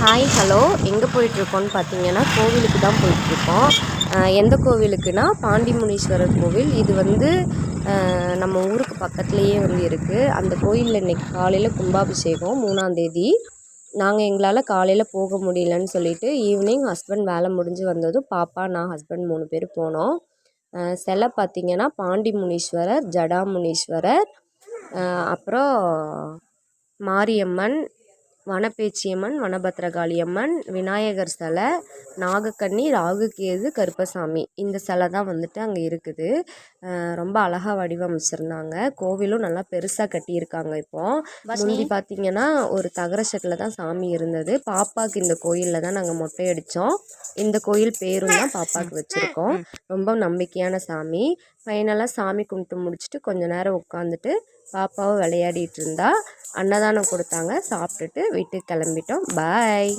Hi hello எங்கே போயிட்டுருக்கோன்னு பார்த்தீங்கன்னா கோவிலுக்கு தான் போயிட்டுருக்கோம். எந்த கோவிலுக்குன்னா பாண்டிமுனீஸ்வரர் கோவில். இது வந்து நம்ம ஊருக்கு பக்கத்துலேயே வந்து இருக்குது. அந்த கோயிலில் இன்றைக்கி காலையில் கும்பாபிஷேகம் 3ஆம் தேதி. நாங்கள் எங்களால் காலையில் போக முடியலன்னு சொல்லிட்டு ஈவினிங் ஹஸ்பண்ட் வேலை முடிஞ்சு வந்ததும் பாப்பா நான் ஹஸ்பண்ட் 3 பேர் போனோம். சிலை பார்த்திங்கன்னா பாண்டிமுனீஸ்வரர், ஜடாமுனீஸ்வரர், அப்புறம் மாரியம்மன், வனப்பேச்சியம்மன், வனபத்திரகாளியம்மன், விநாயகர் சிலை, நாகக்கன்னி, ராகுகேது, கருப்பசாமி இந்த சிலை தான் வந்துட்டு அங்கே இருக்குது. ரொம்ப அழகாக வடிவமைச்சிருந்தாங்க. கோவிலும் நல்லா பெருசாக கட்டியிருக்காங்க. இப்போது முந்தி பார்த்திங்கன்னா ஒரு தகர ஷெட்டில் தான் சாமி இருந்தது. பாப்பாவுக்கு இந்த கோயிலில் தான் நாங்கள் மொட்டை அடித்தோம். இந்த கோயில் பேரும் தான் பாப்பாவுக்கு வச்சுருக்கோம். ரொம்ப நம்பிக்கையான சாமி. ஃபைனலாக சாமி கும்பிட்டு முடிச்சுட்டு கொஞ்ச நேரம் உட்காந்துட்டு பாப்பாவை விளையாடிட்டு இருந்தா. அன்னதானம் கொடுத்தாங்க. சாப்பிட்டுட்டு வீட்டுக்கு கிளம்பிட்டோம். பாய்.